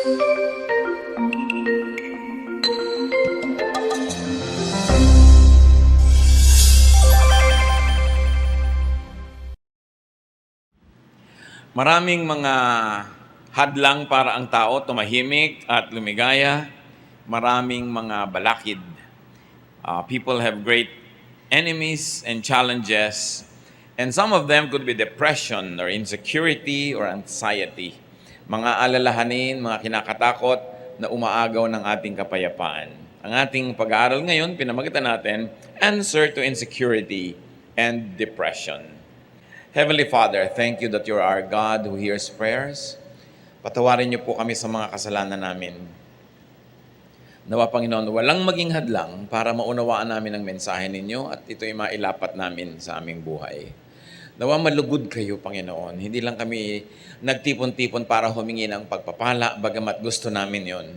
Maraming mga hadlang para ang tao tumahimik at lumigaya. Maraming mga balakid. People have great enemies and challenges. And some of them could be depression or insecurity or anxiety. Mga alalahanin, mga kinakatakot na umaagaw ng ating kapayapaan. Ang ating pag-aaral ngayon, pinamagitan natin, Answer to Insecurity and Depression. Heavenly Father, thank you that you're our God who hears prayers. Patawarin niyo po kami sa mga kasalanan namin. Nawa, Panginoon, walang maging hadlang para maunawaan namin ang mensahe ninyo at ito'y mailapat namin sa aming buhay. Nawa, malugod kayo, Panginoon. Hindi lang kami nagtipon-tipon para humingi ng pagpapala, bagamat gusto namin yon.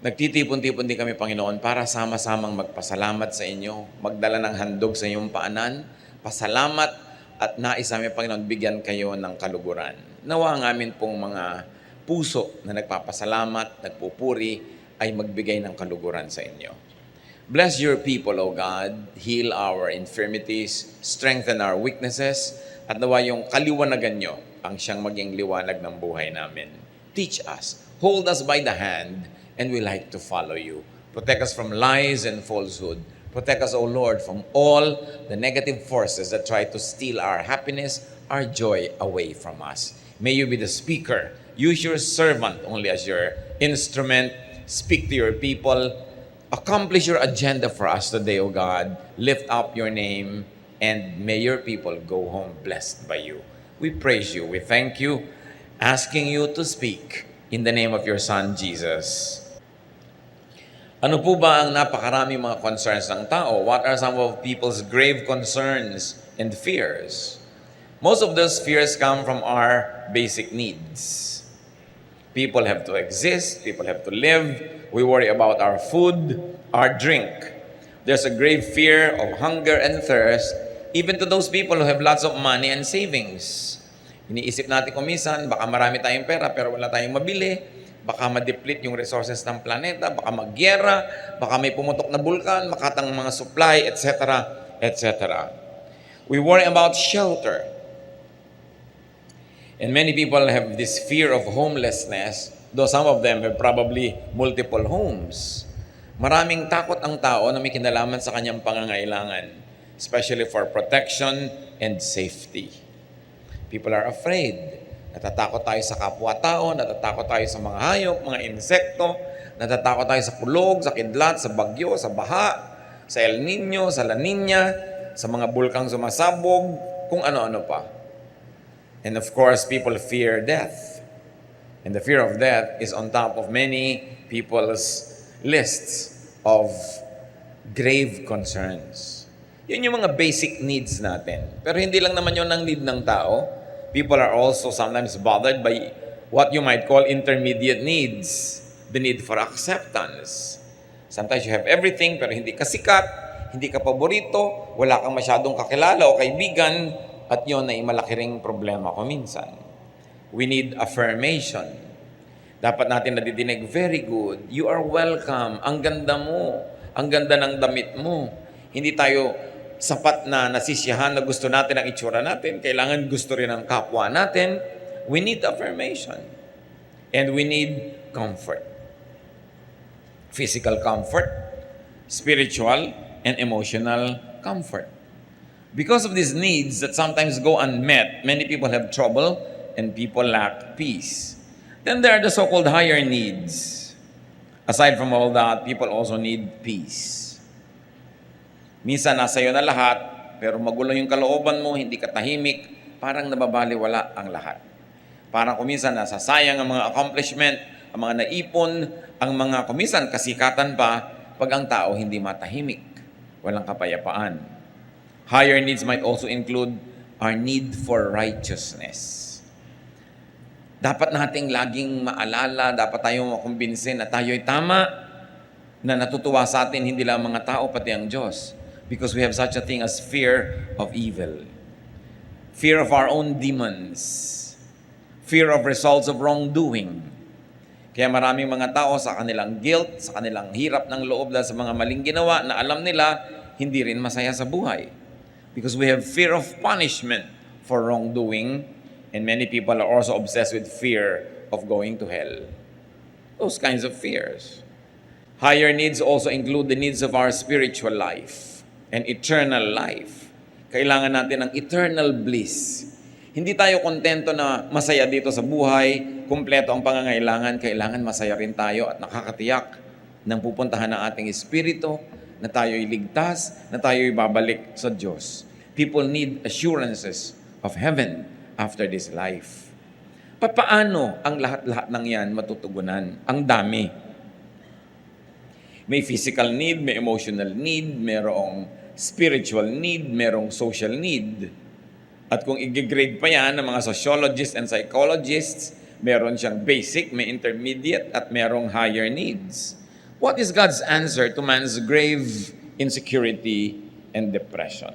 Nagtitipon-tipon din kami, Panginoon, para sama-samang magpasalamat sa inyo, magdala ng handog sa inyong paanan, pasalamat, at nais namin, Panginoon, bigyan kayo ng kaluguran. Nawa ang amin pong mga puso na nagpapasalamat, nagpupuri, ay magbigay ng kaluguran sa inyo. Bless your people, O God. Heal our infirmities, strengthen our weaknesses, at nawa yung kaliwanagan nyo ang siyang maging liwanag ng buhay namin. Teach us, hold us by the hand, and we like to follow you. Protect us from lies and falsehood. Protect us, O Lord, from all the negative forces that try to steal our happiness, our joy away from us. May you be the speaker. Use your servant only as your instrument. Speak to your people. Accomplish your agenda for us today, O God. Lift up your name, and may your people go home blessed by you. We praise you. We thank you, asking you to speak in the name of your Son, Jesus. Ano po ba ang napakarami mga concerns ng tao? What are some of people's grave concerns and fears? Most of those fears come from our basic needs. People have to exist, people have to live. We worry about our food, our drink. There's a grave fear of hunger and thirst, even to those people who have lots of money and savings. Iniisip natin kung minsan, baka marami tayong pera pero wala tayong mabili. Baka ma-deplete yung resources ng planeta, baka magyera, baka may pumutok na bulkan, makatang mga supply, etc., etc. We worry about shelter. And many people have this fear of homelessness, though some of them have probably multiple homes. Maraming takot ang tao na may kinalaman sa kanyang pangangailangan, especially for protection and safety. People are afraid. Natatakot tayo sa kapwa-tao, natatakot tayo sa mga hayop, mga insekto, natatakot tayo sa kulog, sa kidlat, sa bagyo, sa baha, sa El Nino, sa La Nina, sa mga bulkang sumasabog, kung ano-ano pa. And of course, people fear death. And the fear of death is on top of many people's lists of grave concerns. Yun yung mga basic needs natin. Pero hindi lang naman yun ang need ng tao. People are also sometimes bothered by what you might call intermediate needs. The need for acceptance. Sometimes you have everything pero hindi ka sikat, hindi ka paborito, wala kang masyadong kakilala o kaibigan, at yun ay malaki ring problema ko minsan. We need affirmation. Dapat natin nadidinig, very good, you are welcome, ang ganda mo, ang ganda ng damit mo. Hindi tayo sapat na nasisiyahan na gusto natin ang itsura natin. Kailangan gusto rin ng kapwa natin. We need affirmation. And we need comfort. Physical comfort, spiritual, and emotional comfort. Because of these needs that sometimes go unmet, many people have trouble and people lack peace. Then there are the so-called higher needs. Aside from all that, people also need peace. Minsan nasa iyo na lahat, pero magulo yung kalooban mo, hindi ka tahimik, parang nababaliwala ang lahat. Parang kuminsan nasasayang ang mga accomplishment, ang mga naipon, ang mga kuminsan kasikatan pa, pag ang tao hindi matahimik, walang kapayapaan. Higher needs might also include our need for righteousness. Dapat nating laging maalala, dapat tayong makumbinsin na tayo'y tama, na natutuwa sa atin hindi lang mga tao, pati ang Diyos. Because we have such a thing as fear of evil. Fear of our own demons. Fear of results of wrongdoing. Kaya maraming mga tao sa kanilang guilt, sa kanilang hirap ng loob dahil sa mga maling ginawa na alam nila, hindi rin masaya sa buhay. Because we have fear of punishment for wrongdoing, and many people are also obsessed with fear of going to hell. Those kinds of fears. Higher needs also include the needs of our spiritual life and eternal life. Kailangan natin ng eternal bliss. Hindi tayo kontento na masaya dito sa buhay, kumpleto ang pangangailangan, kailangan masaya rin tayo at nakakatiyak ng pupuntahan ng ating espiritu, na tayo'y ligtas, na tayo'y babalik sa Diyos. People need assurances of heaven after this life. Paano ang lahat-lahat ng yan matutugunan? Ang dami. May physical need, may emotional need, merong spiritual need, merong social need. At kung i-grade pa yan ng mga sociologists and psychologists, meron siyang basic, may intermediate, at merong higher needs. What is God's answer to man's grave insecurity and depression?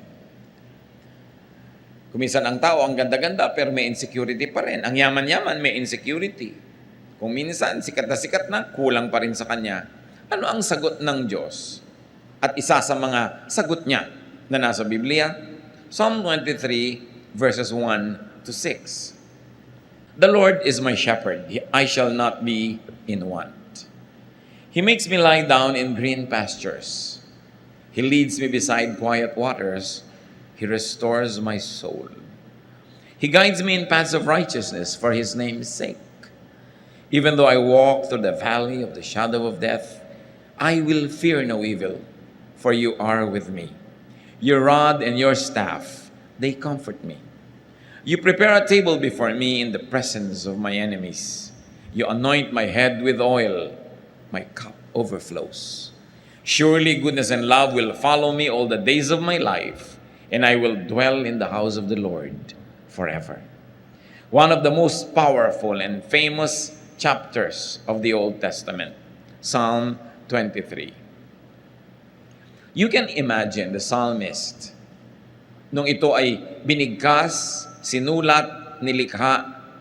Kuminsan ang tao, ang ganda-ganda, pero may insecurity pa rin. Ang yaman-yaman, may insecurity. Kung minsan, sikat na, kulang pa rin sa kanya. Ano ang sagot ng Diyos? At isa sa mga sagot niya na nasa Biblia, Psalm 23, verses 1 to 6. The Lord is my shepherd, I shall not be in want. He makes me lie down in green pastures. He leads me beside quiet waters. He restores my soul. He guides me in paths of righteousness for His name's sake. Even though I walk through the valley of the shadow of death, I will fear no evil, for you are with me. Your rod and your staff, they comfort me. You prepare a table before me in the presence of my enemies. You anoint my head with oil. My cup overflows. Surely goodness and love will follow me all the days of my life, and I will dwell in the house of the Lord forever. One of the most powerful and famous chapters of the Old Testament, Psalm 23. You can imagine the psalmist nung ito ay binigkas, sinulat, nilikha,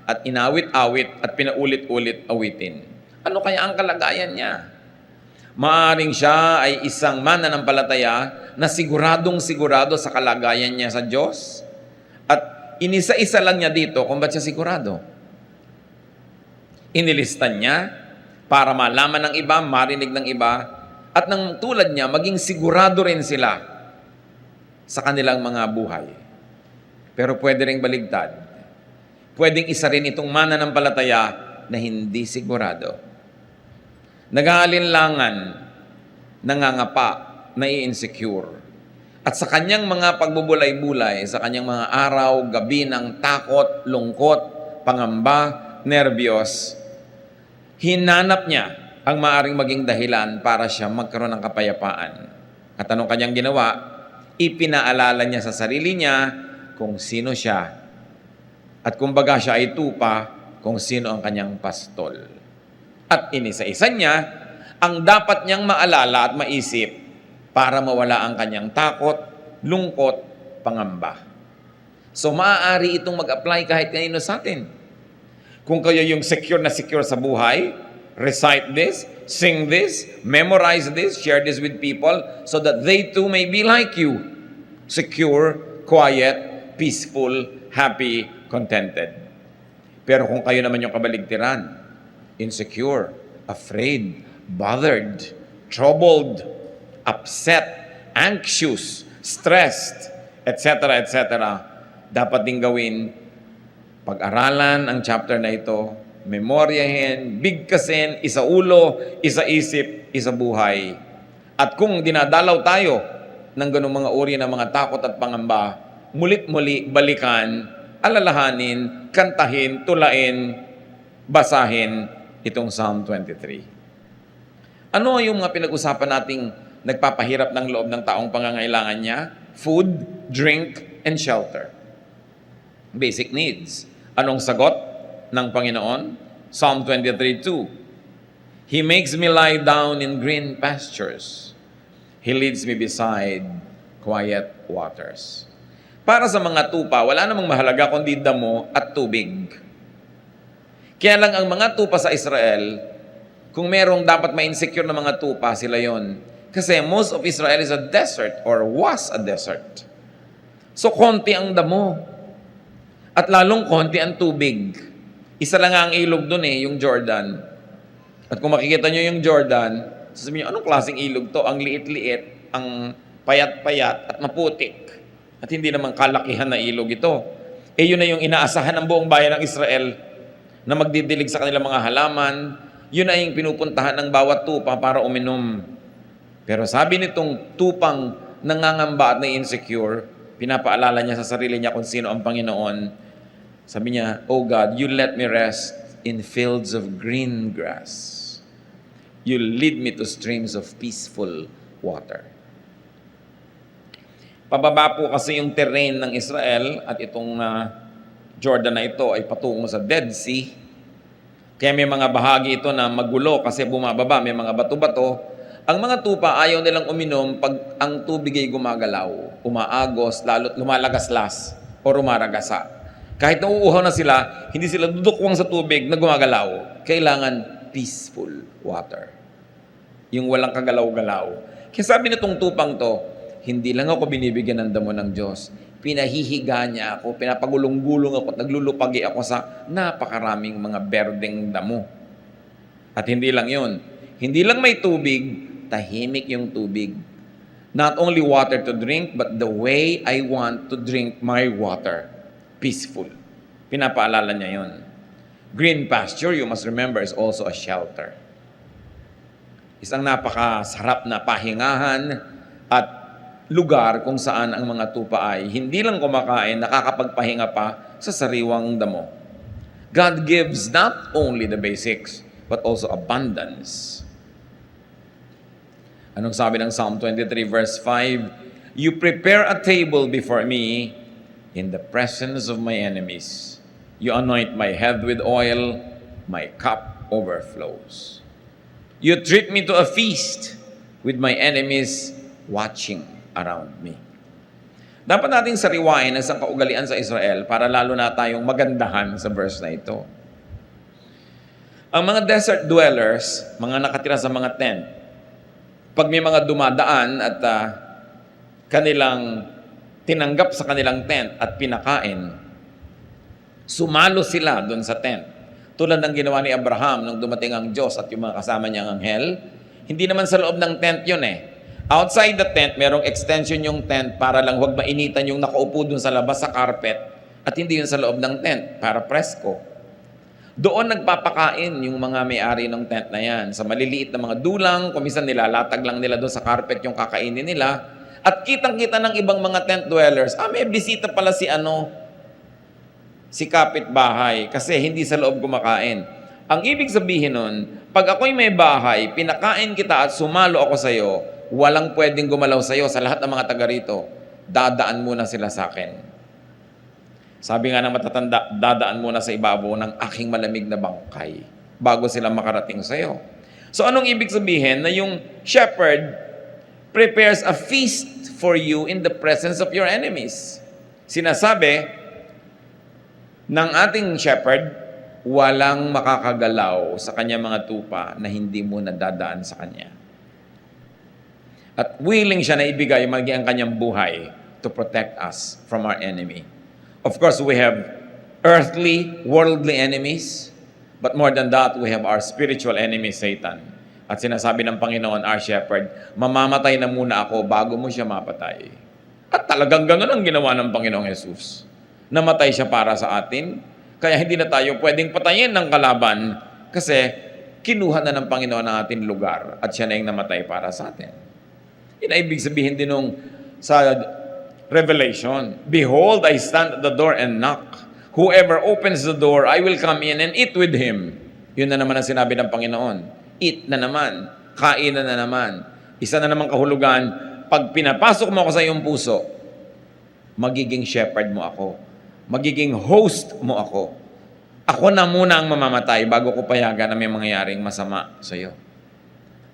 at inawit-awit at pinaulit-ulit awitin. Ano kaya ang kalagayan niya? Maaring siya ay isang mananampalataya na siguradong-sigurado sa kalagayan niya sa Diyos. At inisa-isa lang niya dito kung ba't siya sigurado. Inilistan niya para malaman ng iba, marinig ng iba, at nang tulad niya, maging sigurado rin sila sa kanilang mga buhay. Pero pwede ring baligtad. Pwedeng isa rin itong mananampalataya na hindi sigurado. Nag-aalinlangan, nangangapa, nai-insecure. At sa kanyang mga pagbubulay-bulay, sa kanyang mga araw, gabi ng takot, lungkot, pangamba, nerbiyos, hinanap niya ang maaring maging dahilan para siya magkaroon ng kapayapaan. At anong kanyang ginawa? Ipinaalala niya sa sarili niya kung sino siya. At kumbaga siya ay tupa kung sino ang kanyang pastol. At inisa-isa niya ang dapat niyang maalala at maisip para mawala ang kanyang takot, lungkot, pangamba. So maaari itong mag-apply kahit kanino sa atin. Kung kayo yung secure na secure sa buhay, recite this, sing this, memorize this, share this with people so that they too may be like you. Secure, quiet, peaceful, happy, contented. Pero kung kayo naman yung kabaligtiran, insecure, afraid, bothered, troubled, upset, anxious, stressed, etc., etc., dapat ding gawin, pag-aralan ang chapter na ito, memoryahin, bigkasin, isaulo, isaisip, isabuhay. At kung dinadalaw tayo ng ganung mga uri ng mga takot at pangamba, mulit-muli balikan, alalahanin, kantahin, tulain, basahin itong Psalm 23. Ano yung mga pinag-usapan nating nagpapahirap ng loob ng taong pangangailangan niya? Food, drink, and shelter. Basic needs. Anong sagot ng Panginoon? Psalm 23:2. He makes me lie down in green pastures. He leads me beside quiet waters. Para sa mga tupa, wala namang mahalaga kundi damo at tubig. Kaya lang ang mga tupa sa Israel, Kung merong dapat ma-insecure na mga tupa, sila yon. Kasi most of Israel is a desert or was a desert. So, konti ang damo. At lalong konti ang tubig. Isa lang ang ilog doon yung Jordan. At kung makikita nyo yung Jordan, sasabihin nyo, anong klaseng ilog to? Ang liit-liit, ang payat-payat at maputik. At hindi naman kalakihan na ilog ito. Yun na yung inaasahan ng buong bayan ng Israel na magdidilig sa kanilang mga halaman. Yun na yung pinupuntahan ng bawat tupa para uminom. Pero sabi nitong tupang nangangamba at na-insecure, pinapaalala niya sa sarili niya kung sino ang Panginoon. Sabi niya, "Oh God, you let me rest in fields of green grass. You lead me to streams of peaceful water." Pababa po kasi yung terrain ng Israel at itong Jordan na ito ay patungo sa Dead Sea. Kaya may mga bahagi ito na magulo kasi bumababa, may mga bato-bato. Ang mga tupa ayaw nilang uminom pag ang tubig ay gumagalaw, umaagos, lalo't lumalagaslas o rumaragasa. Kahit nauuhaw na sila, hindi sila dudukwang sa tubig na gumagalaw. Kailangan peaceful water. Yung walang kagalaw-galaw. Kaya sabi nitong tupang to, hindi lang ako binibigyan ng damo ng Diyos. Pinahihiga niya ako, pinapagulong-gulong ako, naglulupagi ako sa napakaraming mga berdeng damo. At hindi lang yun. Hindi lang may tubig, tahimik yung tubig. Not only water to drink, but the way I want to drink my water. Peaceful. Pinapaalala niya yun. Green pasture, you must remember, is also a shelter. Isang napakasarap na pahingahan at lugar kung saan ang mga tupa ay hindi lang kumakain, nakakapagpahinga pa sa sariwang damo. God gives not only the basics, but also abundance. Anong sabi ng Psalm 23 verse 5? You prepare a table before me in the presence of my enemies. You anoint my head with oil, my cup overflows. You treat me to a feast with my enemies watching around me. Dapat nating sariwain ang isang kaugalian sa Israel para lalo na tayong magandahan sa verse na ito. Ang mga desert dwellers, mga nakatira sa mga tent, pag may mga dumadaan at kanilang tinanggap sa kanilang tent at pinakain, sumalo sila doon sa tent. Tulad ng ginawa ni Abraham nung dumating ang Diyos at yung mga kasama niyang anghel, hindi naman sa loob ng tent yun Outside the tent, merong extension yung tent para lang huwag mainitan yung nakaupo dun sa labas sa carpet at hindi yun sa loob ng tent para presko. Doon nagpapakain yung mga may-ari ng tent na yan. Sa maliliit na mga dulang, kumisan nilalatag lang nila doon sa carpet yung kakainin nila. At kitang-kita ng ibang mga tent dwellers, may bisita pala si kapitbahay kasi hindi sa loob kumakain. Ang ibig sabihin nun, pag ako'y may bahay, pinakain kita at sumalo ako sa'yo, walang pwedeng gumalaw sa'yo sa lahat ng mga taga rito. Dadaan muna sila sa akin. Sabi nga ng matatanda, dadaan muna sa ibabaw ng aking malamig na bangkay bago sila makarating sa'yo. So anong ibig sabihin? Na yung shepherd prepares a feast for you in the presence of your enemies. Sinasabi ng ating shepherd, walang makakagalaw sa kanya mga tupa na hindi mo nadadaan sa kanya. At willing siya na ibigay maging ang kanyang buhay to protect us from our enemy. Of course, we have earthly, worldly enemies, but more than that, we have our spiritual enemy, Satan. At sinasabi ng Panginoon, our shepherd, mamamatay na muna ako bago mo siya mapatay. At talagang ganun ang ginawa ng Panginoong Jesus. Namatay siya para sa atin, kaya hindi na tayo pwedeng patayin ng kalaban kasi kinuha na ng Panginoon ang ating lugar at siya na yung namatay para sa atin. Yun ay ibig sabihin din nung sa Revelation, behold, I stand at the door and knock. Whoever opens the door, I will come in and eat with him. Yun na naman ang sinabi ng Panginoon. Eat na naman. Kainan na naman. Isa na naman kahulugan, pag pinapasok mo ako sa iyong puso, magiging shepherd mo ako. Magiging host mo ako. Ako na muna ang mamamatay bago ko payagan na may mangyayaring masama sa iyo.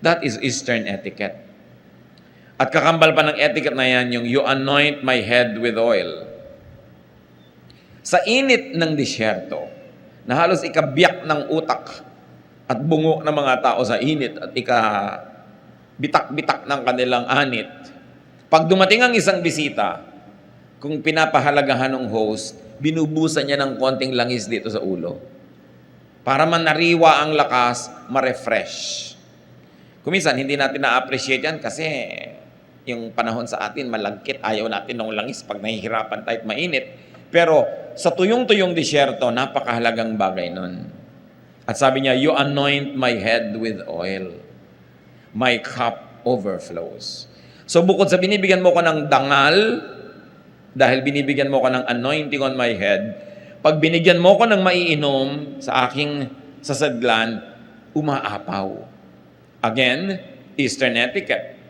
That is Eastern etiquette. At kakambal pa ng etiquette na yan, yung you anoint my head with oil. Sa init ng disyerto, na halos ikabiyak ng utak at bungo ng mga tao sa init at bitak-bitak ng kanilang anit. Pag dumating ang isang bisita, kung pinapahalagahan ng host, binubusan niya ng konting langis dito sa ulo. Para manariwa ang lakas, ma-refresh. Kuminsan, hindi natin na-appreciate yan kasi yung panahon sa atin, malagkit, ayaw natin ng langis pag nahihirapan tayo at mainit. Pero sa tuyong-tuyong disyerto, napakahalagang bagay nun. At sabi niya, you anoint my head with oil. My cup overflows. So bukod sa binibigyan mo ko ng dangal, dahil binibigyan mo ko ng anointing on my head, pag binigyan mo ko ng maiinom sa aking sasadlan, umaapaw. Again, Eastern etiquette.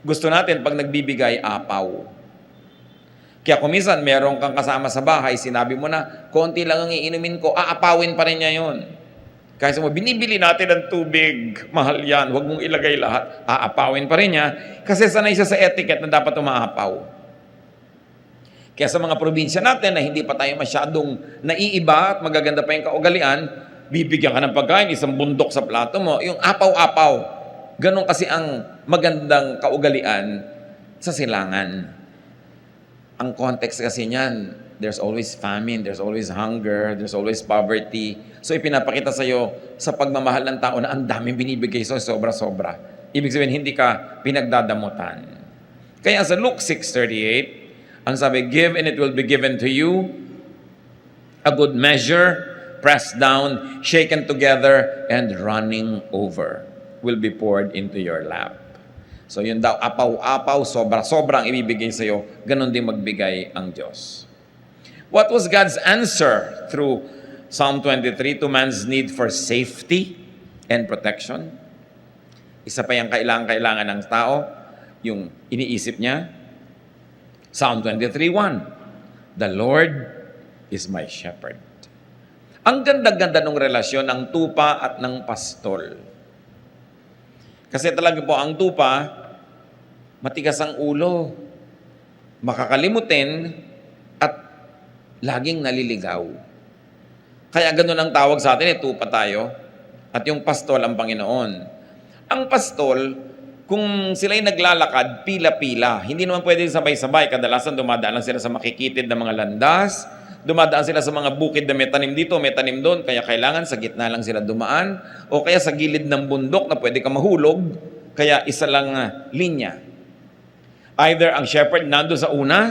Gusto natin pag nagbibigay, apaw. Kaya kung minsan meron kang kasama sa bahay, sinabi mo na, konti lang ang iinumin ko, aapawin pa rin niya yun. Kaya mo, binibili natin ng tubig, mahal yan, huwag mong ilagay lahat, aapawin pa rin niya, kasi sanay siya sa etiquette na dapat umaapaw. Kaya sa mga probinsya natin na hindi pa tayo masyadong naiiba at magaganda pa yung kaugalian, bibigyan ka ng pagkain, isang bundok sa plato mo, yung apaw-apaw. Ganon kasi ang magandang kaugalian sa silangan. Ang context kasi niyan, there's always famine, there's always hunger, there's always poverty. So ipinapakita sa'yo sa pagmamahal ng tao na ang daming binibigay sa'yo, sobra-sobra. Ibig sabihin, hindi ka pinagdadamutan. Kaya sa Luke 6:38, ang sabi, give and it will be given to you, a good measure, pressed down, shaken together, and running over will be poured into your lap. So yun daw, apaw-apaw, sobra-sobra ang ibibigay sa'yo, ganun din magbigay ang Diyos. What was God's answer through Psalm 23 to man's need for safety and protection? Isa pa yung kailangan ng tao, yung iniisip niya, Psalm 23:1, the Lord is my shepherd. Ang ganda-ganda ng relasyon ng tupa at ng pastol. Kasi talaga po, ang tupa, matigas ang ulo, makakalimutin, at laging naliligaw. Kaya ganun ang tawag sa atin, tupa tayo, at yung pastol ang Panginoon. Ang pastol, kung sila'y naglalakad, pila-pila. Hindi naman pwede sabay-sabay. Kadalasan dumadaan lang sila sa makikitid na mga landas. Dumadaan sila sa mga bukid na may tanim dito, may tanim doon. Kaya kailangan sa gitna lang sila dumaan. O kaya sa gilid ng bundok na pwede ka mahulog. Kaya isa lang linya. Either ang shepherd nando sa una,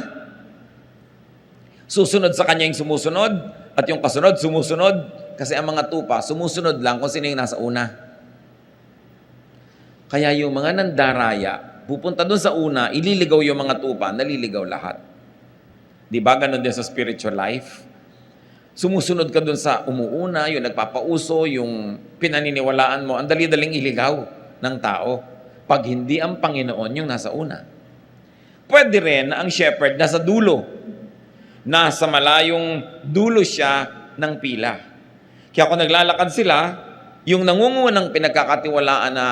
susunod sa kanya yung sumusunod, at yung kasunod, sumusunod. Kasi ang mga tupa, sumusunod lang kung sino yung nasa una. Kaya yung mga nandaraya, pupunta doon sa una, ililigaw yung mga tupa, naliligaw lahat. Di ba? Ganon din sa spiritual life. Sumusunod ka doon sa umuuna, yung nagpapauso, yung pinaniniwalaan mo, ang dali-daling iligaw ng tao. Pag hindi ang Panginoon yung nasa una. Pwede rin na ang shepherd nasa dulo. Nasa malayong dulo siya ng pila. Kaya kung naglalakad sila, yung nangungunang pinagkakatiwalaan na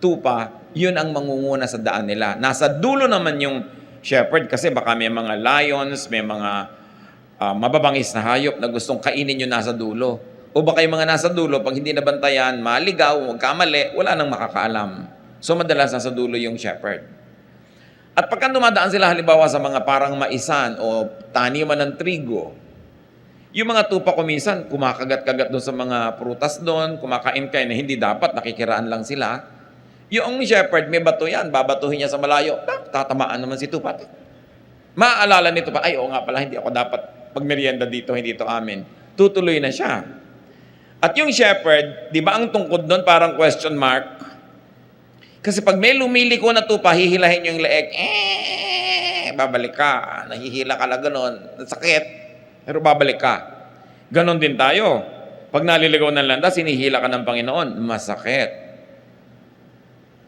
tupa, yun ang mangunguna sa daan nila. Nasa dulo naman yung shepherd kasi baka may mga lions, may mga mababangis na hayop na gustong kainin yung nasa dulo. O baka yung mga nasa dulo, pag hindi nabantayan, maligaw, magkamali, wala nang makakaalam. So madalas nasa dulo yung shepherd. At pagka dumadaan sila halimbawa sa mga parang maisan o taniman ng trigo, yung mga tupa ko minsan, kumakagat-kagat doon sa mga prutas doon, kumakain-kain na hindi dapat, nakikiraan lang sila. Yung shepherd, may bato yan, babatuhin niya sa malayo, tatamaan naman si tupa. Maaalala nito pa, ay oo nga pala, hindi ako dapat pagmerienda dito, hindi ito amin. Tutuloy na siya. At yung shepherd, di ba ang tungkod doon parang question mark? Kasi pag may lumiliko na tupa, hihilahin yung leeg, babalik ka, nahihila ka na gano'n, sakit, pero babalik ka. Ganon din tayo. Pag naliligaw ng landas, hinihila ka ng Panginoon, masakit.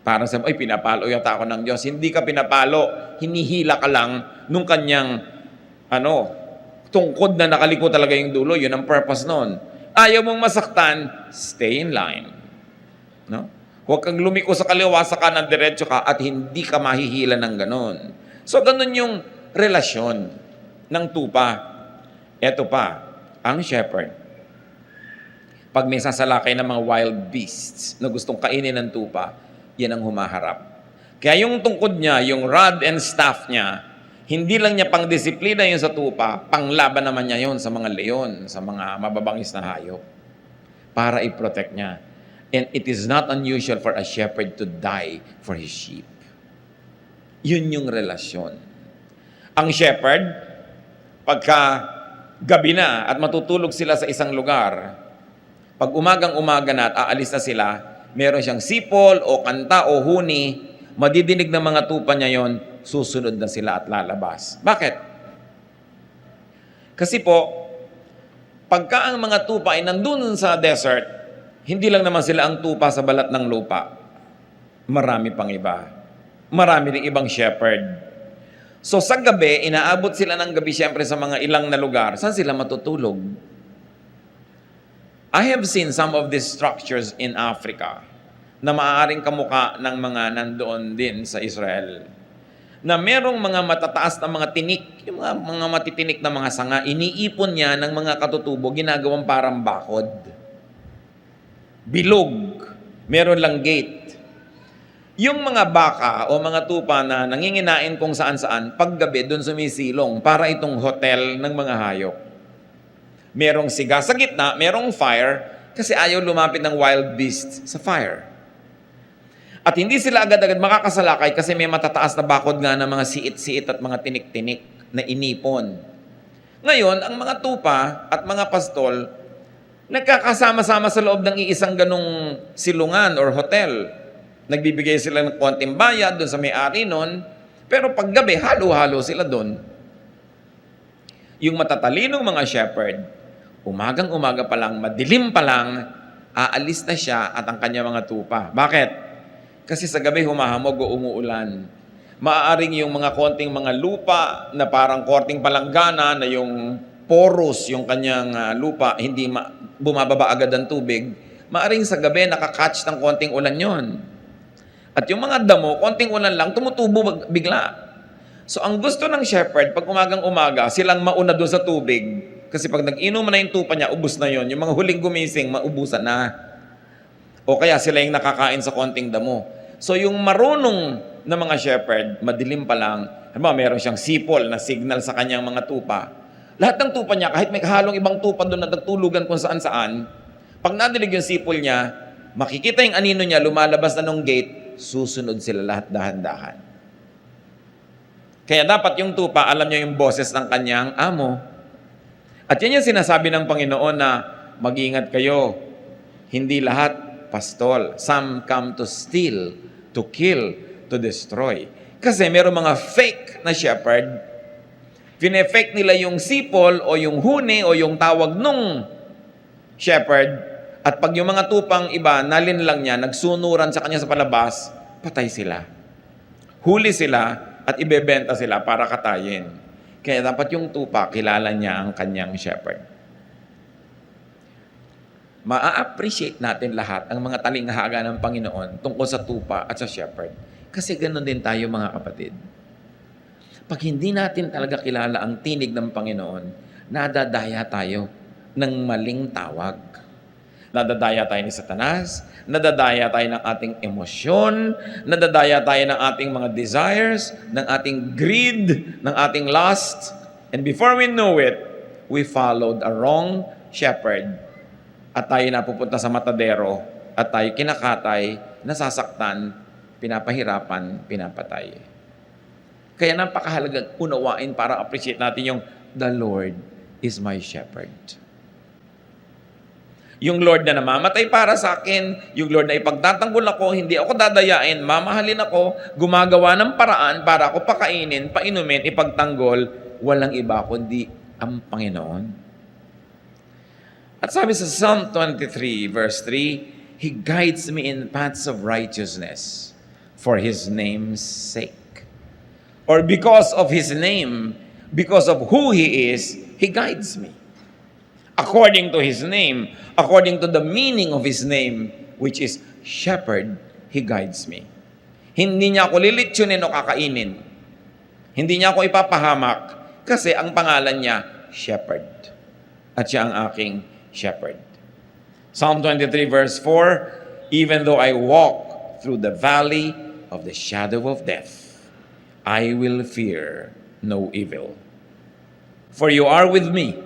Parang sabi, pinapalo yata ako ng Diyos. Hindi ka pinapalo, hinihila ka lang nung kanyang, tungkod na nakaliko talaga yung dulo. Yun ang purpose nun. Ayaw mong masaktan, stay in line. No? Huwag kang lumiko sa kaliwa, sa kanan, diretso ka, at hindi ka mahihila ng ganon. So, ganon yung relasyon ng tupa. Eto pa, ang shepherd. Pag may sasalakay ng mga wild beasts na gustong kainin ng tupa, yan ang humaharap. Kaya yung tungkod niya, yung rod and staff niya, hindi lang niya pang disiplina yun sa tupa, panglaban naman niya yun sa mga leon, sa mga mababangis na hayop, para i-protect niya. And it is not unusual for a shepherd to die for his sheep. Yun yung relasyon. Ang shepherd, pagka gabi na at matutulog sila sa isang lugar, pag umagang-umaga na at aalis na sila, meron siyang sipol o kanta o huni, madidinig ng mga tupa niya yon, susunod na sila at lalabas. Bakit? Kasi po, pagka ang mga tupa ay nandun sa desert, hindi lang naman sila ang tupa sa balat ng lupa. Marami pang iba. Marami ding ibang shepherd. So sa gabi, inaabot sila ng gabi siyempre sa mga ilang na lugar. Saan sila matutulog? I have seen some of these structures in Africa na maaaring kamuka ng mga nandoon din sa Israel. Na merong mga matataas na mga tinik, yung mga matitinik na mga sanga, iniipon niya ng mga katutubo, ginagawang parang bakod. Bilog, meron lang gate. Yung mga baka o mga tupa na nanginginain kung saan-saan, paggabi doon sumisilong para itong hotel ng mga hayop. Merong siga sa gitna, merong fire, kasi ayaw lumapit ng wild beast sa fire. At hindi sila agad-agad makakasalakay kasi may matataas na bakod nga ng mga siit-siit at mga tinik-tinik na inipon. Ngayon, ang mga tupa at mga pastol, nagkakasama-sama sa loob ng iisang ganong silungan or hotel. Nagbibigay sila ng konting bayad doon sa may-ari nun, pero paggabi, halo-halo sila doon. Yung matatalinong mga shepherd, umagang-umaga pa lang, madilim pa lang, aalis na siya at ang kanya mga tupa. Bakit? Kasi sa gabi humahamog o umuulan. Maaaring yung mga konting mga lupa na parang korting palanggana na yung porous yung kanyang lupa, hindi bumababa agad ang tubig, maaaring sa gabi nakakatch ng konting ulan yon. At yung mga damo, konting ulan lang, tumutubo bigla. So ang gusto ng shepherd, pag umagang-umaga, silang mauna doon sa tubig. Kasi pag nag-inom na yung tupa niya, ubus na yon. Yung mga huling gumising, maubusan na. O kaya sila yung nakakain sa konting damo. So yung marunong na mga shepherd, madilim pa lang, meron siyang sipol na signal sa kanyang mga tupa. Lahat ng tupa niya, kahit may kahalong ibang tupa doon na nagtulugan kung saan-saan, pag nadilig yung sipol niya, makikita yung anino niya, lumalabas na nung gate, susunod sila lahat dahan-dahan. Kaya dapat yung tupa, alam niya yung boses ng kanyang amo. At yan yung sinasabi ng Panginoon na mag-ingat kayo, hindi lahat pastol. Some come to steal, to kill, to destroy. Kasi meron mga fake na shepherd, fine-fake nila yung sipol o yung huni o yung tawag nung shepherd, at pag yung mga tupang iba, nalin lang niya, nagsunuran sa kanya sa palabas, patay sila. Huli sila at ibebenta sila para katayin. Kaya dapat yung tupa, kilala niya ang kanyang shepherd. Ma-appreciate natin lahat ang mga talinghaga ng Panginoon tungkol sa tupa at sa shepherd. Kasi ganoon din tayo mga kapatid. Pag hindi natin talaga kilala ang tinig ng Panginoon, nadadaya tayo ng maling tawag. Nadadaya tayo ni Satanas, nadadaya tayo ng ating emosyon, nadadaya tayo ng ating mga desires, ng ating greed, ng ating lust. And before we know it, we followed a wrong shepherd. At tayo napupunta sa matadero, at tayo kinakatay, nasasaktan, pinapahirapan, pinapatay. Kaya napakahalagang unawain para appreciate natin yung the Lord is my shepherd. Yung Lord na namamatay para sa akin, yung Lord na ipagtatanggol ako, hindi ako dadayain, mamahalin ako, gumagawa ng paraan para ako pakainin, painumin, ipagtanggol, walang iba kundi ang Panginoon. At sabi sa Psalm 23 verse 3, He guides me in paths of righteousness for His name's sake. Or because of His name, because of who He is, He guides me. According to His name, according to the meaning of His name, which is shepherd, He guides me. Hindi niya ako lilitsunin o kakainin. Hindi niya ako ipapahamak kasi ang pangalan niya, shepherd. At siya ang aking shepherd. Psalm 23 verse 4, even though I walk through the valley of the shadow of death, I will fear no evil. For you are with me.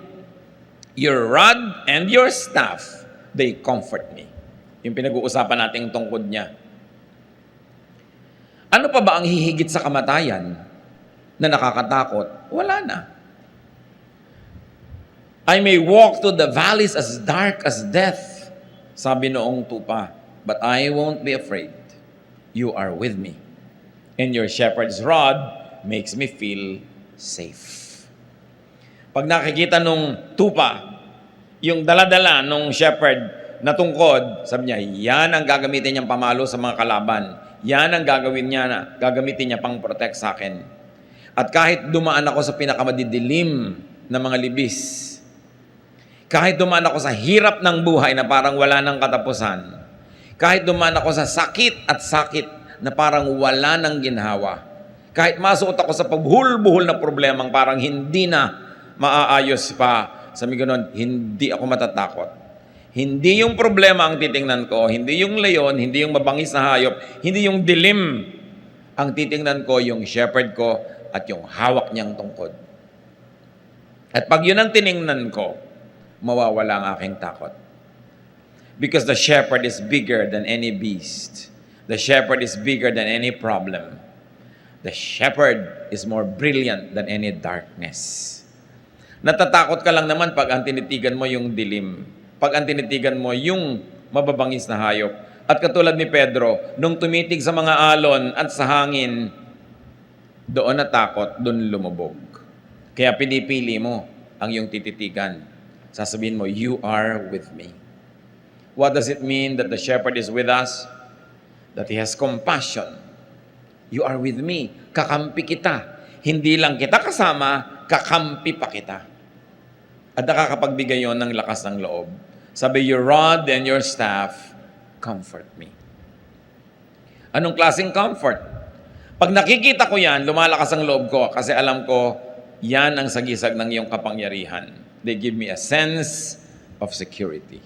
Your rod and your staff, they comfort me. Yung pinag-uusapan nating tungkod niya. Ano pa ba ang hihigit sa kamatayan na nakakatakot? Wala na. I may walk through the valleys as dark as death, sabi noong tupa, but I won't be afraid. You are with me. And your shepherd's rod makes me feel safe. Pag nakikita nung tupa, yung daladala nung shepherd na tungkod, sabi niya, yan ang gagamitin niyang pamalo sa mga kalaban. Yan ang gagamitin niya pang protect sa akin. At kahit dumaan ako sa pinakamadidilim na mga libis, kahit dumaan ako sa hirap ng buhay na parang wala ng katapusan, kahit dumaan ako sa sakit na parang wala ng ginhawa, kahit masuot ako sa pagbuhol-buhol na problemang parang hindi na maaayos pa, sabi ganon, hindi ako matatakot. Hindi yung problema ang titingnan ko, hindi yung leon, hindi yung mabangis na hayop, hindi yung dilim. Ang titingnan ko, yung shepherd ko at yung hawak niyang tungkod. At pag yun ang tiningnan ko, mawawala ang aking takot. Because the shepherd is bigger than any beast. The shepherd is bigger than any problem. The shepherd is more brilliant than any darkness. Natatakot ka lang naman pag ang tinitigan mo yung dilim. Pag ang tinitigan mo yung mababangis na hayop. At katulad ni Pedro, nung tumitig sa mga alon at sa hangin, doon natakot, doon lumubog. Kaya pinipili mo ang iyong tititigan. Sasabihin mo, you are with me. What does it mean that the shepherd is with us? That he has compassion. You are with me. Kakampi kita. Hindi lang kita kasama, kakampi pa kita. At nakakapagbigay yon ng lakas ng loob. Sabi, your rod and your staff comfort me. Anong klaseng comfort? Pag nakikita ko yan, lumalakas ang loob ko kasi alam ko, yan ang sagisag ng iyong kapangyarihan. They give me a sense of security.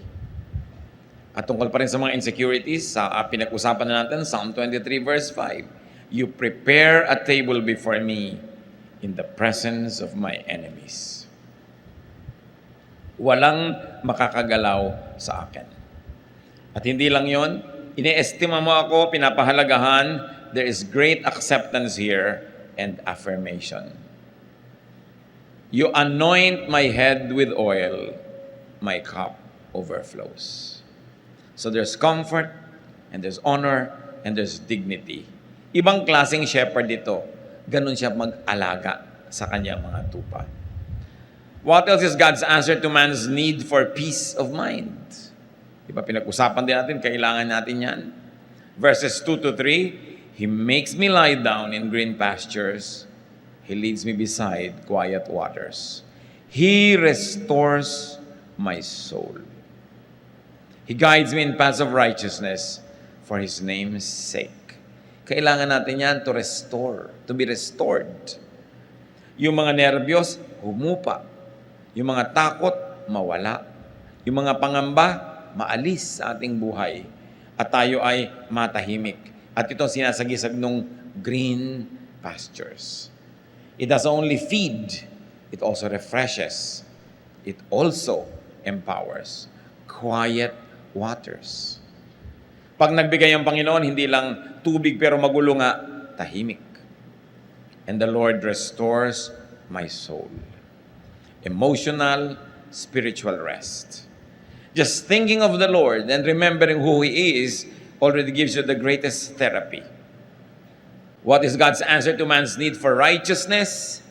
At tungkol pa rin sa mga insecurities, sa pinag-usapan na natin, Psalm 23 verse 5, you prepare a table before me in the presence of my enemies. Walang makakagalaw sa akin. At hindi lang yon, ine-estima mo ako, pinapahalagahan, there is great acceptance here and affirmation. You anoint my head with oil, my cup overflows. So there's comfort, and there's honor, and there's dignity. Ibang klaseng shepherd dito. Ganun siya mag-alaga sa kanyang mga tupa. What else is God's answer to man's need for peace of mind? Diba pinag-usapan din natin, kailangan natin yan. Verses 2 to 3, He makes me lie down in green pastures. He leads me beside quiet waters. He restores my soul. He guides me in paths of righteousness for His name's sake. Kailangan natin yan to restore, to be restored. Yung mga nervyos, humupa. Yung mga takot, mawala. Yung mga pangamba, maalis sa ating buhay. At tayo ay matahimik. At ito sinasagisag nung green pastures. It doesn't only feed, it also refreshes. It also empowers. Quiet waters. Pag nagbigay ang Panginoon, hindi lang tubig pero magulo nga, tahimik. And the Lord restores my soul. Emotional, spiritual rest. Just thinking of the Lord and remembering who He is already gives you the greatest therapy. What is God's answer to man's need for righteousness?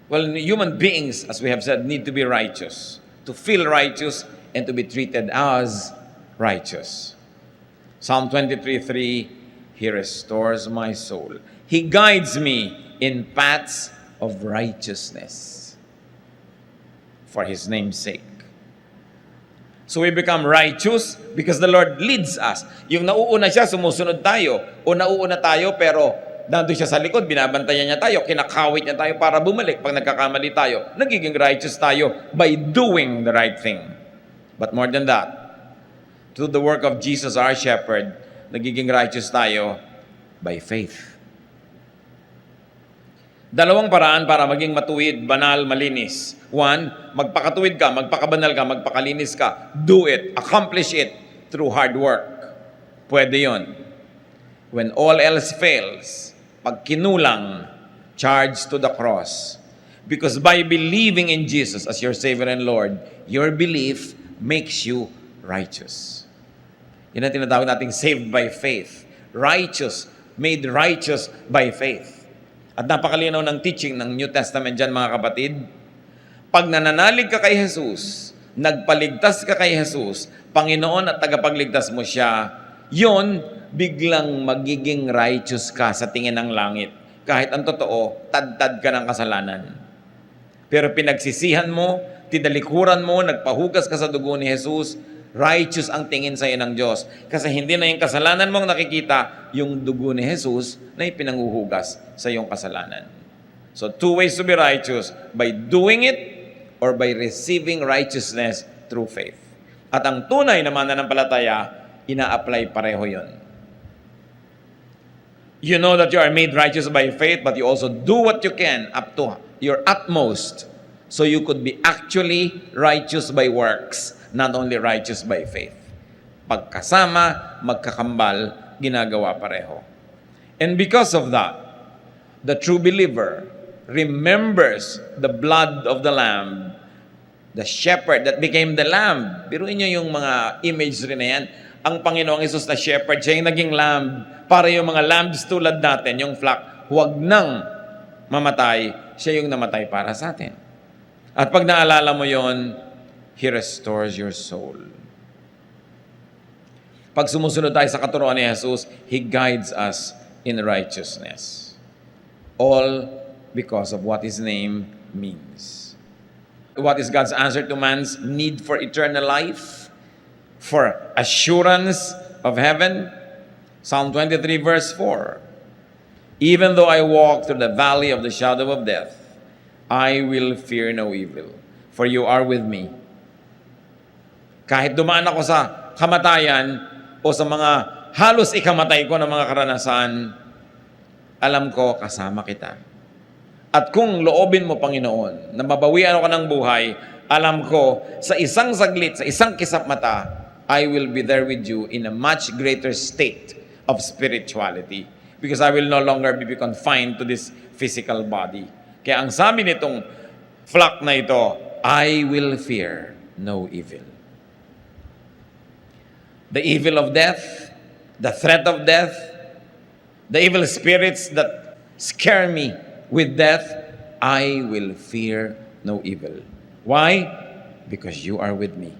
Well, human beings, as we have said, need to be righteous. To feel righteous and to be treated as righteous. Psalm 23:3, He restores my soul. He guides me in paths of righteousness for His name's sake. So we become righteous because the Lord leads us. Yung nauuna siya, sumusunod tayo. O nauuna tayo pero nandun siya sa likod, binabantayan niya tayo, kinakawit niya tayo para bumalik. Pag nagkakamali tayo, nagiging righteous tayo by doing the right thing. But more than that, through the work of Jesus, our shepherd, nagiging righteous tayo by faith. Dalawang paraan para maging matuwid, banal, malinis. One, magpakatuwid ka, magpakabanal ka, magpakalinis ka. Do it, accomplish it through hard work. Pwede yon. When all else fails, pag kinulang, charge to the cross. Because by believing in Jesus as your Savior and Lord, your belief makes you righteous. Yan ang tinatawag nating saved by faith. Righteous, made righteous by faith. At napakalinaw ng teaching ng New Testament dyan, mga kapatid. Pag nananalig ka kay Jesus, nagpaligtas ka kay Jesus, Panginoon at tagapagligtas mo siya, yon biglang magiging righteous ka sa tingin ng langit. Kahit ang totoo, tad-tad ka ng kasalanan. Pero pinagsisihan mo, tinalikuran mo, nagpahugas ka sa dugo ni Jesus, righteous ang tingin sa iyo ng Diyos. Kasi hindi na yung kasalanan mong nakikita, yung dugo ni Jesus na ipinanghuhugas sa iyong kasalanan. So, two ways to be righteous, by doing it or by receiving righteousness through faith. At ang tunay na mananampalataya, ina-apply pareho yon. You know that you are made righteous by faith, but you also do what you can up to your utmost so you could be actually righteous by works, not only righteous by faith. Pagkasama, magkakambal, ginagawa pareho. And because of that, the true believer remembers the blood of the Lamb, the shepherd that became the Lamb. Biruin niyo yung mga imagery na yan. Ang Panginoong Hesus na shepherd, siya yung naging lamb. Para yung mga lambs tulad natin, yung flock, huwag nang mamatay, siya yung namatay para sa atin. At pag naalala mo yon, He restores your soul. Pag sumusunod tayo sa katuruan ni Jesus, He guides us in righteousness. All because of what His name means. What is God's answer to man's need for eternal life? For assurance of heaven? Psalm 23 verse 4. Even though I walk through the valley of the shadow of death, I will fear no evil, for you are with me. Kahit dumaan ako sa kamatayan o sa mga halos ikamatay ko ng mga karanasan, alam ko kasama kita. At kung loobin mo, Panginoon, na mabawian ako ng buhay, alam ko sa isang saglit, sa isang kisap mata, I will be there with you in a much greater state of spirituality. Because I will no longer be confined to this physical body. Kaya ang sabi nitong flock na ito, I will fear no evil. The evil of death, the threat of death, the evil spirits that scare me with death, I will fear no evil. Why? Because you are with me.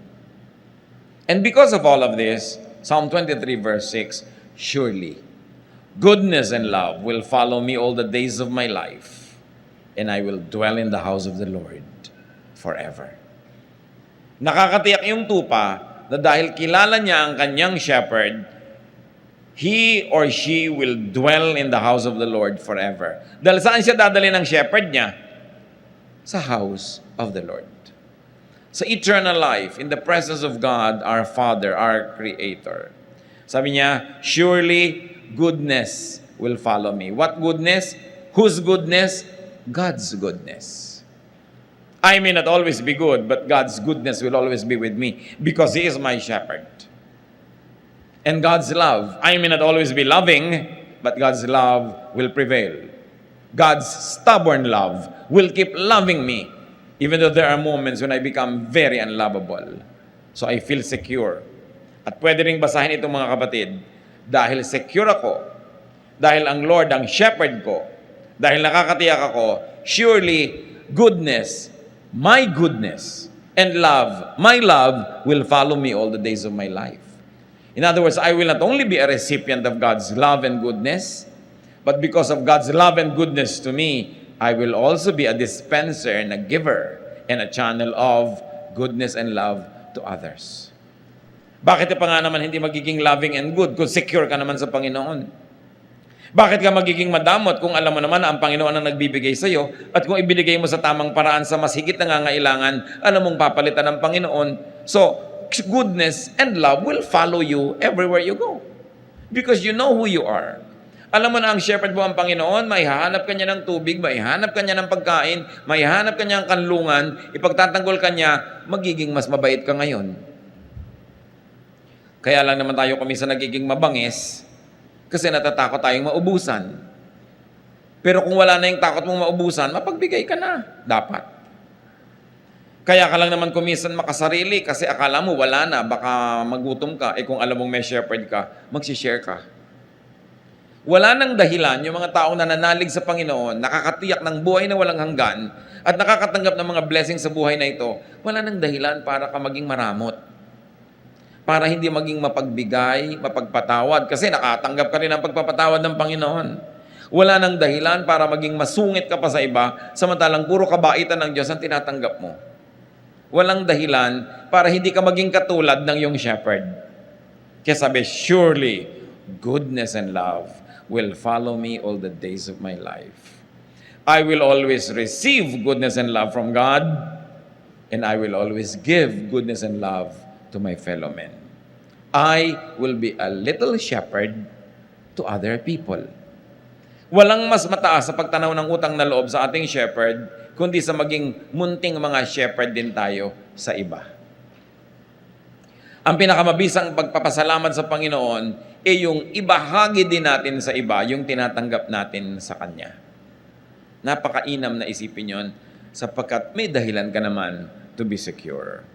And because of all of this, Psalm 23 verse 6, surely goodness and love will follow me all the days of my life, and I will dwell in the house of the Lord forever. Nakakatiyak yung tupa na dahil kilala niya ang kanyang shepherd, he or she will dwell in the house of the Lord forever. Dahil saan siya dadali ng shepherd niya? Sa house of the Lord. Sa eternal life, in the presence of God, our Father, our Creator. Sabi niya, surely goodness will follow me. What goodness? Whose goodness? God's goodness. I may not always be good, but God's goodness will always be with me because He is my shepherd. And God's love, I may not always be loving, but God's love will prevail. God's stubborn love will keep loving me, even though there are moments when I become very unlovable. So I feel secure. At pwede ring basahin itong mga kapatid, dahil secure ako, dahil ang Lord ang shepherd ko, dahil nakakatiyak ako, surely goodness, my goodness, and love, my love will follow me all the days of my life. In other words, I will not only be a recipient of God's love and goodness, but because of God's love and goodness to me, I will also be a dispenser and a giver and a channel of goodness and love to others. Bakit pa nga naman hindi magiging loving and good kung secure ka naman sa Panginoon? Bakit ka magiging madamot kung alam mo naman na ang Panginoon ang nagbibigay sa iyo at kung ibinigay mo sa tamang paraan sa mas higit na nangangailangan, alam mong papalitan ng Panginoon? So, goodness and love will follow you everywhere you go. Because you know who you are. Alam mo na ang shepherd mo ang Panginoon, maihahanap ka niya ng tubig, maihahanap ka niya ng pagkain, maihahanap ka niya ng kanlungan, ipagtatanggol ka niya, magiging mas mabait ka ngayon. Kaya lang naman tayo kumisa nagiging mabangis kasi natatakot tayong maubusan. Pero kung wala na yung takot mong maubusan, mapagbigay ka na. Dapat. Kaya ka lang naman kumisan makasarili kasi akala mo wala na, baka magutom ka. Kung alam mong may shepherd ka, magsishare ka. Wala nang dahilan yung mga taong nananalig sa Panginoon, nakakatiyak ng buhay na walang hanggan, at nakakatanggap ng mga blessings sa buhay na ito, wala nang dahilan para ka maging maramot. Para hindi maging mapagbigay, mapagpatawad, kasi nakatanggap ka rin ng pagpapatawad ng Panginoon. Wala nang dahilan para maging masungit ka pa sa iba, samantalang puro kabaitan ng Diyos ang tinatanggap mo. Walang dahilan para hindi ka maging katulad ng iyong shepherd. Kaya sabi, surely, goodness and love will follow me all the days of my life. I will always receive goodness and love from God, and I will always give goodness and love to my fellow men. I will be a little shepherd to other people. Walang mas mataas sa pagtanaw ng utang na loob sa ating shepherd, kundi sa maging munting mga shepherd din tayo sa iba. Ang pinakamabisang pagpapasalamat sa Panginoon ay yung ibahagi din natin sa iba yung tinatanggap natin sa Kanya. Napakainam na isipin yon sapagkat may dahilan ka naman to be secure.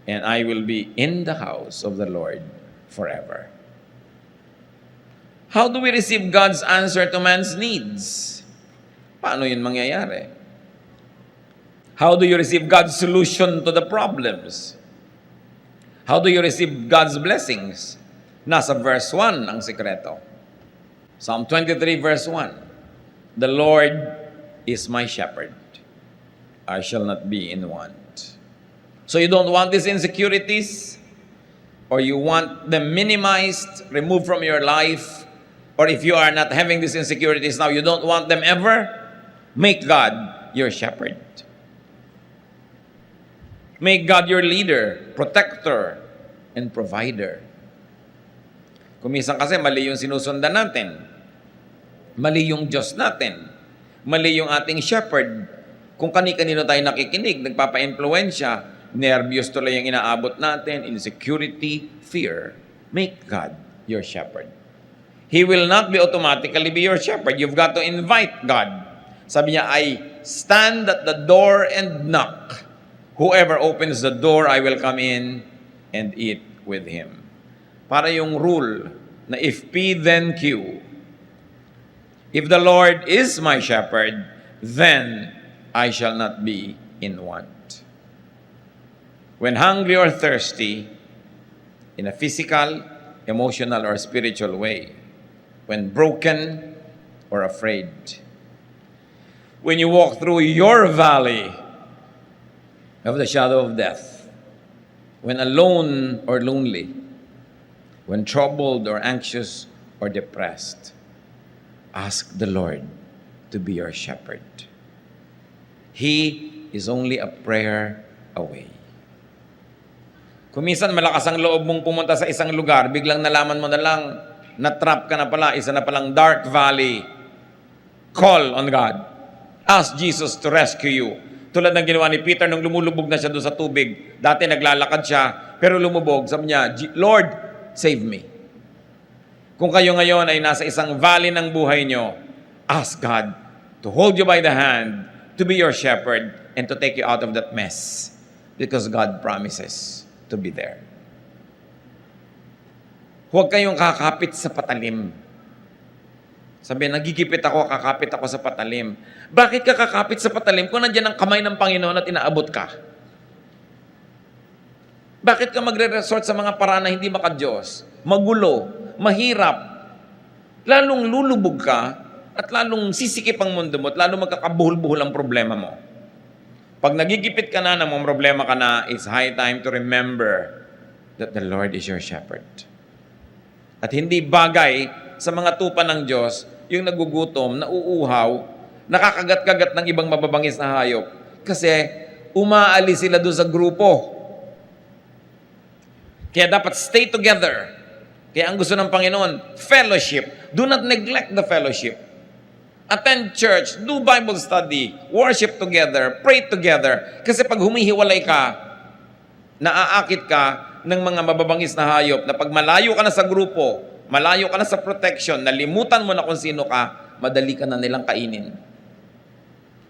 And I will be in the house of the Lord forever. How do we receive God's answer to man's needs? Paano yun mangyayari? How do you receive God's solution to the problems? How do you receive God's blessings? Nasa verse 1 ang sikreto. Psalm 23 verse 1. The Lord is my shepherd. I shall not be in want. So you don't want these insecurities? Or you want them minimized, removed from your life? Or if you are not having these insecurities now, you don't want them ever? Make God your shepherd. Make God your leader, protector, and provider. Kumisan kasi mali yung sinusundan natin. Mali yung Diyos natin. Mali yung ating shepherd. Kung kani-kanino tayo nakikinig, nagpapa-impluensya, nervyos tuloy yung inaabot natin, insecurity, fear. Make God your shepherd. He will not be automatically be your shepherd. You've got to invite God. Sabi niya, I stand at the door and knock. Whoever opens the door, I will come in and eat with him. Para yung rule na if P, then Q. If the Lord is my shepherd, then I shall not be in want. When hungry or thirsty, in a physical, emotional, or spiritual way. When broken or afraid. When you walk through your valley of the shadow of death, when alone or lonely, when troubled or anxious or depressed, ask the Lord to be your shepherd. He is only a prayer away. Kuminsan malakas ang loob mong pumunta sa isang lugar, biglang nalaman mo na lang, na-trap ka na pala, isa na palang dark valley. Call on God. Ask Jesus to rescue you. Tulad ng ginawa ni Peter nung lumulubog na siya doon sa tubig. Dati naglalakad siya, pero lumubog. Sabi niya, Lord, save me. Kung kayo ngayon ay nasa isang valley ng buhay nyo, ask God to hold you by the hand, to be your shepherd, and to take you out of that mess. Because God promises to be there. Huwag kayong kakapit sa patalim. Sabi, nagigipit ako, kakapit ako sa patalim. Bakit ka kakapit sa patalim kung nandiyan ang kamay ng Panginoon at inaabot ka? Bakit ka magre-resort sa mga paraan na hindi maka-Diyos? Magulo, mahirap. Lalong lulubog ka at lalong sisikip ang mundo mo at lalong magkakabuhol-buhol ang problema mo. Pag nagigipit ka na, namang problema ka na, it's high time to remember that the Lord is your shepherd. At hindi bagay sa mga tupa ng Diyos, yung nagugutom, nauuhaw, nakakagat-kagat ng ibang mababangis na hayop. Kasi umaalis sila doon sa grupo. Kaya dapat stay together. Kaya ang gusto ng Panginoon, fellowship. Do not neglect the fellowship. Attend church, do Bible study, worship together, pray together. Kasi pag humihiwalay ka, naaakit ka ng mga mababangis na hayop na pag malayo ka na sa grupo, malayo ka na sa protection, nalimutan mo na kung sino ka, madali ka na nilang kainin.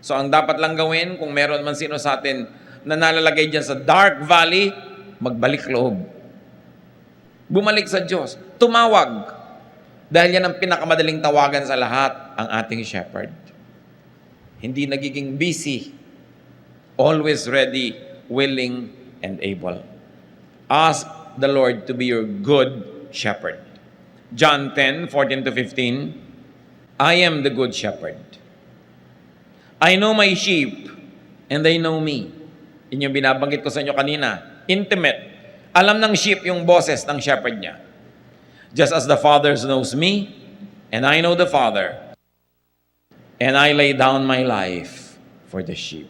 So ang dapat lang gawin, kung meron man sino sa atin na nalalagay dyan sa dark valley, magbalik loob. Bumalik sa Diyos. Tumawag. Dahil yan ang pinakamadaling tawagan sa lahat, ang ating shepherd. Hindi nagiging busy. Always ready, willing, and able. Ask the Lord to be your good shepherd. John 10:14-15, I am the good shepherd. I know my sheep, and they know me. Yun yung binabanggit ko sa inyo kanina. Intimate. Alam ng sheep yung boses ng shepherd niya. Just as the Father knows me, and I know the Father, and I lay down my life for the sheep.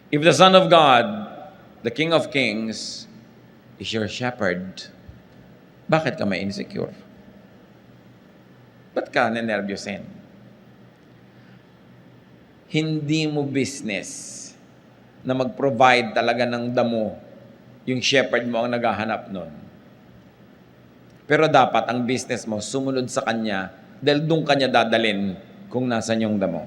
If the Son of God, the King of Kings, is your shepherd, bakit ka may insecure? Ba't ka nenervyusin? Hindi mo business na mag-provide talaga ng damo yung shepherd mo ang naghahanap nun. Pero dapat ang business mo sumunod sa Kanya dahil doon Kanya dadalin kung nasan yung damo.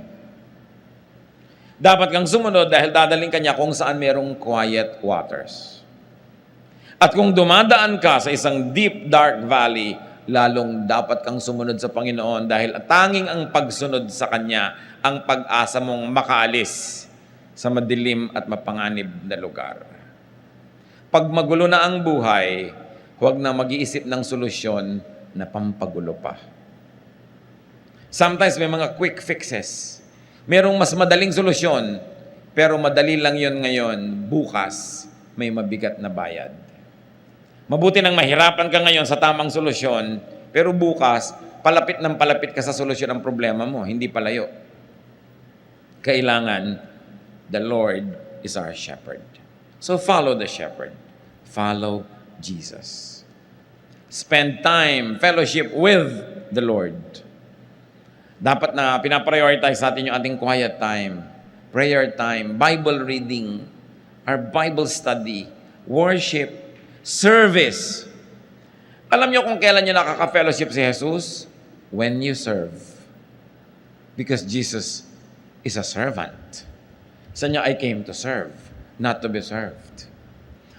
Dapat kang sumunod dahil dadalhin Kanya kung saan merong quiet waters. At kung dumadaan ka sa isang deep, dark valley, lalong dapat kang sumunod sa Panginoon dahil tanging ang pagsunod sa Kanya ang pag-asa mong makaalis sa madilim at mapanganib na lugar. Pag magulo na ang buhay, huwag na mag-iisip ng solusyon na pampagulo pa. Sometimes may mga quick fixes. Merong mas madaling solusyon, pero madali lang yon ngayon, bukas may mabigat na bayad. Mabuti nang mahirapan ka ngayon sa tamang solusyon, pero bukas, palapit ng palapit ka sa solusyon ng problema mo, hindi palayo. Kailangan, the Lord is our shepherd. So follow the shepherd. Follow Jesus. Spend time, fellowship with the Lord. Dapat na pinaprioritize natin yung ating quiet time, prayer time, Bible reading, our Bible study, worship, service. Alam niyo kung kailan niyo nakaka-fellowship si Jesus? When you serve. Because Jesus is a servant. Sa niya, I came to serve, not to be served.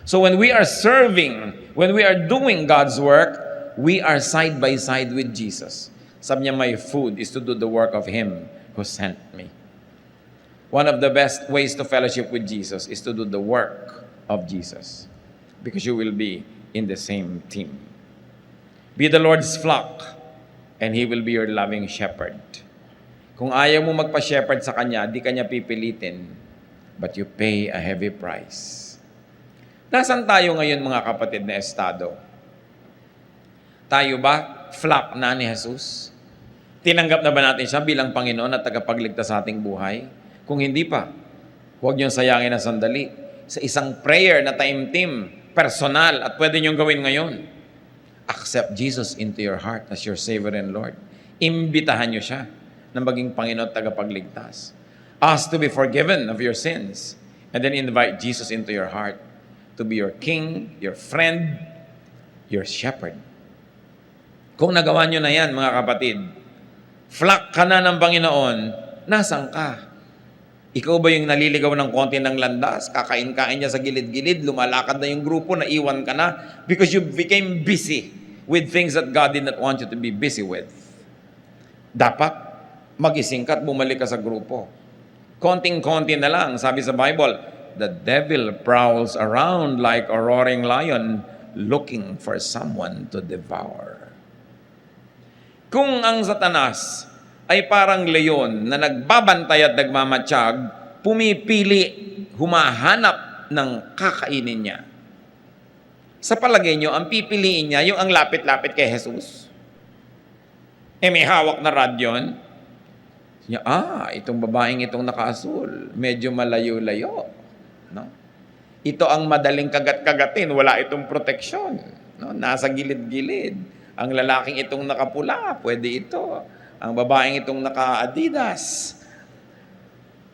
So when we are serving, when we are doing God's work, we are side by side with Jesus. Sabi niya, my food is to do the work of Him who sent me. One of the best ways to fellowship with Jesus is to do the work of Jesus. Because you will be in the same team. Be the Lord's flock, and He will be your loving shepherd. Kung ayaw mo magpa-shepherd sa Kanya, di Kanya pipilitin, but you pay a heavy price. Nasaan tayo ngayon mga kapatid na estado? Tayo ba flock na ni Jesus? Tinanggap na ba natin siya bilang Panginoon at tagapagligtas sa ating buhay? Kung hindi pa, huwag niyong sayangin na sandali. Sa isang prayer na time-team, personal, at pwede niyong gawin ngayon. Accept Jesus into your heart as your Savior and Lord. Imbitahan niyo siya na maging Panginoon at tagapagligtas. Ask to be forgiven of your sins. And then invite Jesus into your heart to be your King, your friend, your shepherd. Kung nagawa nyo na yan, mga kapatid, flock ka na ng Panginoon, nasan ka? Ikaw ba yung naliligaw ng konti ng landas? Kakain-kain niya sa gilid-gilid, lumalakad na yung grupo, naiwan ka na because you became busy with things that God did not want you to be busy with. Dapat magising ka at bumalik ka sa grupo. Konting-konti na lang, sabi sa Bible, the devil prowls around like a roaring lion looking for someone to devour. Kung ang Satanas ay parang leon na nagbabantay at nagmamatsyag, pumipili, humahanap ng kakainin niya. Sa palagay niyo, ang pipiliin niya yung ang lapit-lapit kay Jesus? May hawak na radyon. Itong babaeng itong nakaasul, medyo malayo-layo. No? Ito ang madaling kagat-kagatin, wala itong proteksyon. No? Nasa gilid-gilid. Ang lalaking itong nakapula, pwede ito. Ang babaeng itong naka-Adidas.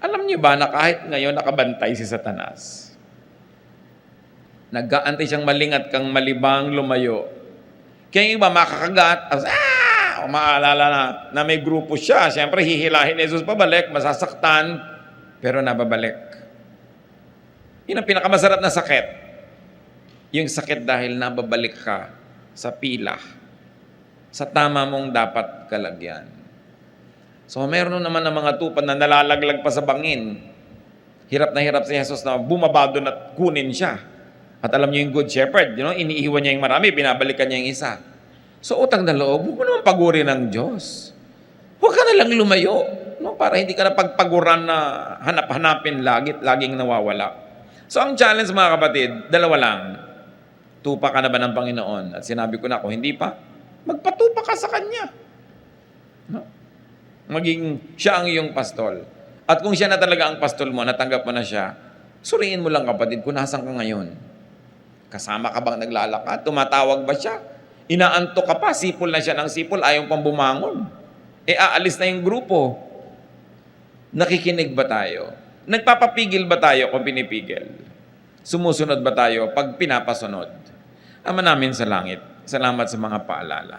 Alam niyo ba na kahit ngayon nakabantay si Satanas, nag-aantay siyang malingat kang malibang lumayo. Kaya yung iba makakagat, maalala na may grupo siya, siyempre hihilahin ni Jesus pabalik, masasaktan, pero nababalik. Yun ang pinakamasarap na sakit. Yung sakit dahil nababalik ka sa pila, sa tama mong dapat kalagyan. So meron naman ng mga tupad na nalalaglag pa sa bangin. Hirap na hirap si Jesus na bumaba doon at kunin siya. At alam niyo yung good shepherd, iniiwan niya yung marami, binabalikan niya yung isa. So utang na loob, huwag mo naman pagurin ng Diyos. Huwag ka na lang lumayo, para hindi ka na pagpaguran na hanap-hanapin laging nawawala. So ang challenge mga kapatid, dalawa lang. Tupa ka na ba ng Panginoon? At sinabi ko na, kung hindi pa, magpatupa ka sa Kanya. Maging siya ang iyong pastol. At kung siya na talaga ang pastol mo, natanggap mo na siya, suriin mo lang kapatid kung nasan ka ngayon. Kasama ka bang naglalakad? Tumatawag ba siya? Inaantok ka pa, sipol na siya ng sipol, ayaw pang bumangon. Aalis na yung grupo. Nakikinig ba tayo? Nagpapapigil ba tayo kung pinipigil? Sumusunod ba tayo pag pinapasunod? Ama namin sa langit, salamat sa mga paalala.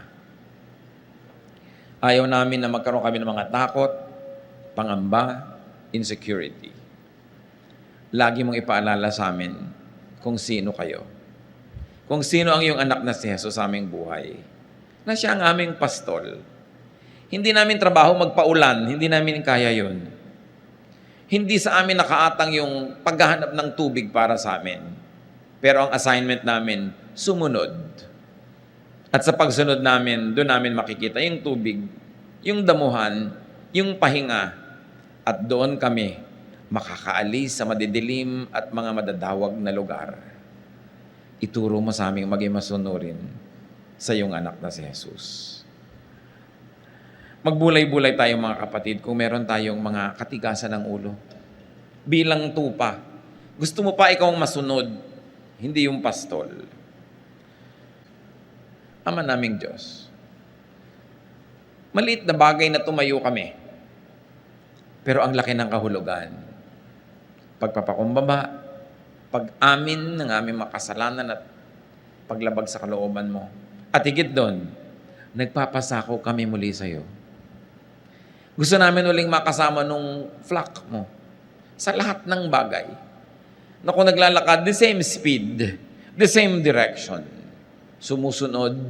Ayaw namin na magkaroon kami ng mga takot, pangamba, insecurity. Lagi mong ipaalala sa amin kung sino kayo. Kung sino ang iyong anak na si Jesus sa aming buhay. Na siya ang aming pastol. Hindi namin trabaho magpaulan, hindi namin kaya yun. Hindi sa amin nakaatang yung paghahanap ng tubig para sa amin. Pero ang assignment namin, sumunod. At sa pagsunod namin, doon namin makikita yung tubig, yung damuhan, yung pahinga. At doon kami makakaalis sa madidilim at mga madadawag na lugar. Ituro mo sa aming maging masunurin sa iyong anak na si Jesus. Magbulay-bulay tayo mga kapatid kung meron tayong mga katigasan ng ulo. Bilang tupa, gusto mo pa ikaw ang masunod, hindi yung pastol. Ama naming Diyos, maliit na bagay na tumayo kami, pero ang laki ng kahulugan. Pagpapakumbaba, pag-amin ng aming makasalanan at paglabag sa kalooban mo. At higit doon, nagpapasako kami muli sa iyo. Gusto namin uling makasama nung flock mo sa lahat ng bagay. Na kung naglalakad, the same speed, the same direction. Sumusunod